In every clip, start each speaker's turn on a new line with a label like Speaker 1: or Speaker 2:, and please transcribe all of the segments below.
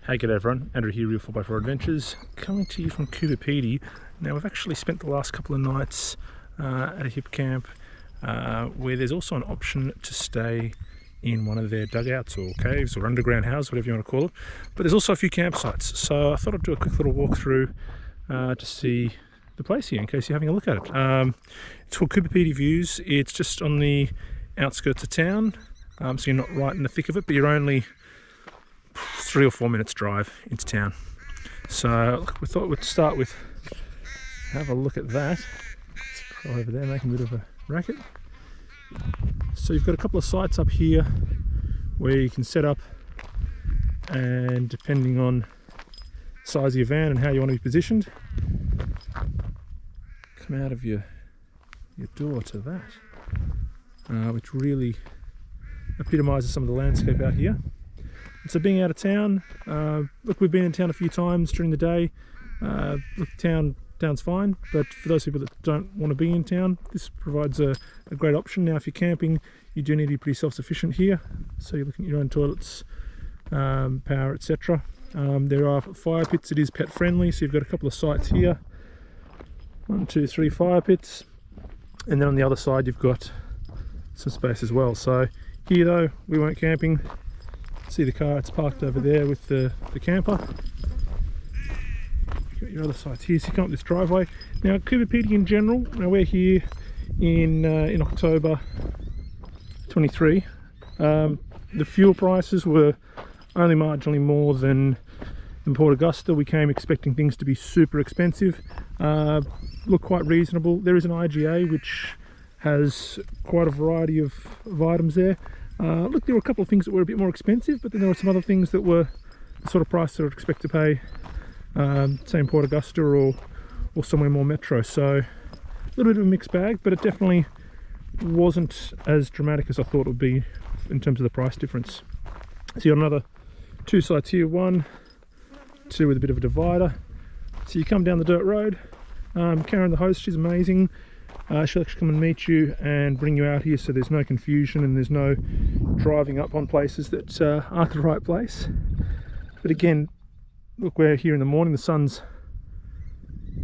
Speaker 1: Hey, g'day everyone, Andrew here, Real 4x4 Adventures, coming to you from Coober Pedy. Now we've actually spent the last couple of nights at a hip camp where there's also an option to stay in one of their dugouts or caves or underground houses, whatever you want to call it. But there's also a few campsites, so I thought I'd do a quick little walkthrough to see the place here in case you're having a look at it. It's called Coober Pedy Views. It's just on the outskirts of town, so you're not right in the thick of it, but you're only 3 or 4 minutes drive into town. So we thought we'd start with have a look at that. It's probably over there making a bit of a racket. So you've got a couple of sites up here where you can set up, and depending on the size of your van and how you want to be positioned, come out of your door to that, which really epitomises some of the landscape out here. So being out of town, look, we've been in town a few times during the day. Look, town's fine, but for those people that don't want to be in town, this provides a great option. Now, if you're camping, you do need to be pretty self-sufficient here. So you're looking at your own toilets, power, etc. There are fire pits. It is pet friendly, so you've got a couple of sites here. 1, 2, 3 fire pits. And then on the other side, you've got some space as well. So here though, we weren't camping. See the car, it's parked over there with the camper. You've got your other sites here, so you come up this driveway. Now, Coober Pedy in general, now we're here in October 23. The fuel prices were only marginally more than Port Augusta. We came expecting things to be super expensive. Look quite reasonable. There is an IGA which has quite a variety of items there. Look, there were a couple of things that were a bit more expensive, but then there were some other things that were the sort of price that I would expect to pay, say in Port Augusta or somewhere more metro. So a little bit of a mixed bag, but it definitely wasn't as dramatic as I thought it would be in terms of the price difference. So you got another 2 sites here, 1, 2 with a bit of a divider. So you come down the dirt road. Karen, the host, she's amazing. She'll actually come and meet you and bring you out here, so there's no confusion and there's no driving up on places that aren't the right place. But again, look, we're here in the morning, the sun's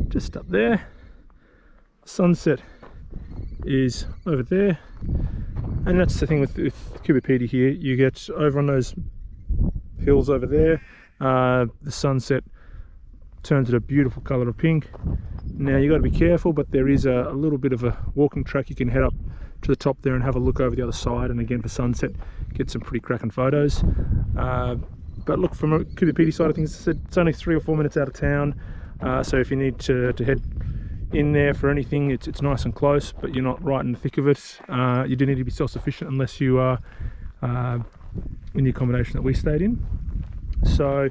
Speaker 1: just up there, sunset is over there, and that's the thing with Coober Pedy here. You get over on those hills over there, the sunset turns it a beautiful colour of pink. Now you got to be careful, but there is a little bit of a walking track. You can head up to the top there and have a look over the other side, and again for sunset get some pretty cracking photos. But look, from a Coober Pedy side of things, it's only 3 or 4 minutes out of town, so if you need to head in there for anything, it's nice and close, but you're not right in the thick of it. You do need to be self-sufficient unless you are in the accommodation that we stayed in. So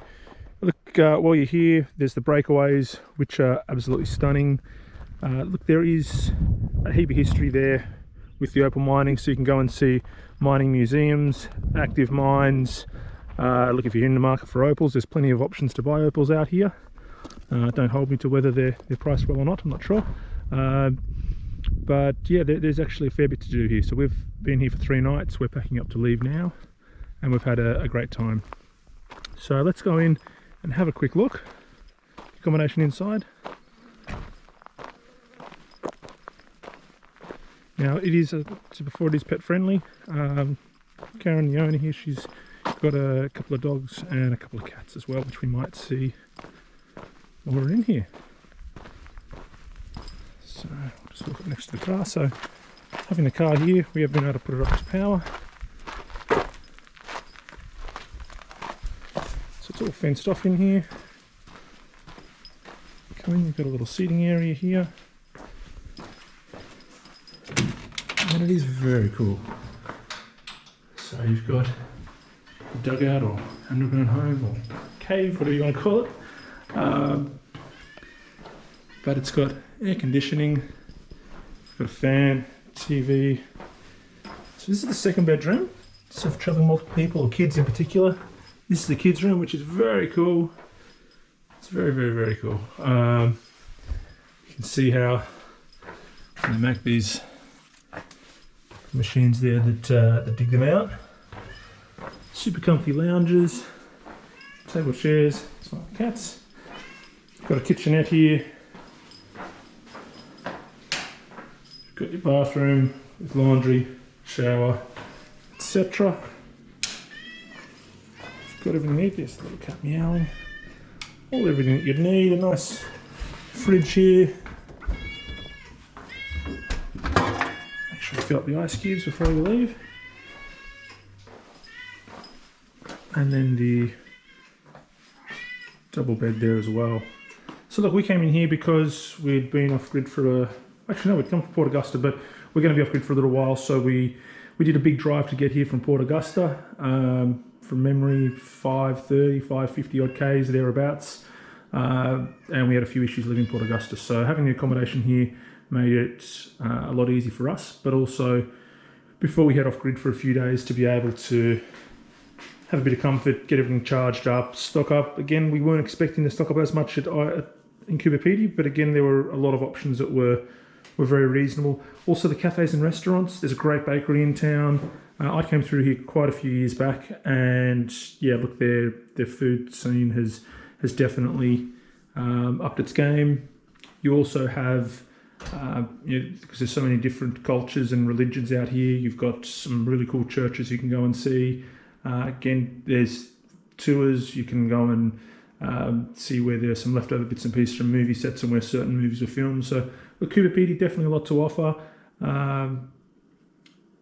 Speaker 1: look, while you're here, there's the breakaways, which are absolutely stunning. Look, there is a heap of history there with the opal mining, so you can go and see mining museums, active mines. Look, if you're in the market for opals, there's plenty of options to buy opals out here. Don't hold me to whether they're priced well or not, I'm not sure. But yeah, there's actually a fair bit to do here. So we've been here for 3 nights, we're packing up to leave now, and we've had a great time. So let's go in and have a quick look. Accommodation inside. Now it is, before it is pet friendly. Karen, the owner here, she's got a couple of dogs and a couple of cats as well, which we might see while we're in here. So I'll just walk up next to the car. So having the car here, we have been able to put it up to power. It's all fenced off in here. Come in, you've got a little seating area here. And it is very cool. So you've got a dugout or underground home or cave, whatever you want to call it. But it's got air conditioning, it's got a fan, TV. So this is the second bedroom. So for traveling multiple people, or kids in particular. This is the kids' room, which is very cool. It's very, very, very cool. You can see how they make these machines there that dig them out. Super comfy lounges. table chairs, smart cats. Got a kitchenette here. Got your bathroom with laundry, shower, etc. Got everything here. There's a little cat meowing. Everything that you'd need. A nice fridge here. Make sure you fill up the ice cubes before you leave. And then the double bed there as well. So look, we came in here because we'd been off grid for actually no, we'd come from Port Augusta, but we're going to be off grid for a little while, so we did a big drive to get here from Port Augusta. From memory, 530, 550 odd Ks, thereabouts. And we had a few issues living in Port Augusta, so having the accommodation here made it a lot easier for us, but also before we head off grid for a few days to be able to have a bit of comfort, get everything charged up, stock up. Again, we weren't expecting to stock up as much in Coober Pedy, but again, there were a lot of options that were very reasonable. Also, the cafes and restaurants. There's a great bakery in town. I came through here quite a few years back, and yeah, look, their food scene has definitely upped its game. You also have, because there's so many different cultures and religions out here, you've got some really cool churches you can go and see. Again, there's tours. You can go and see where there's some leftover bits and pieces from movie sets and where certain movies were filmed. So, with Coober Pedy, definitely a lot to offer.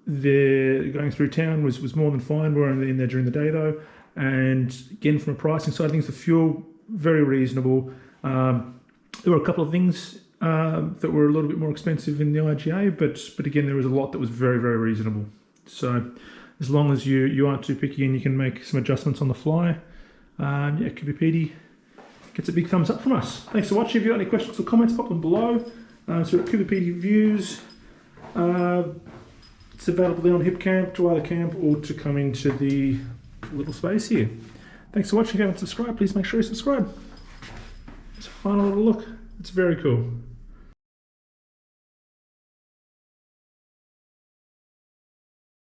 Speaker 1: Going through town was more than fine. We're only in there during the day though. And again, from a pricing side of things, the fuel, very reasonable. There were a couple of things that were a little bit more expensive in the IGA, but again, there was a lot that was very, very reasonable. So as long as you aren't too picky and you can make some adjustments on the fly, yeah, Coober Pedy gets a big thumbs up from us. Thanks for watching. If you've got any questions or comments, pop them below. So at Coober Pedy Views, it's available there on Hip Camp to either camp or to come into the little space here. Thanks for watching. If you haven't subscribed, please make sure you subscribe. It's a final little look. It's very cool.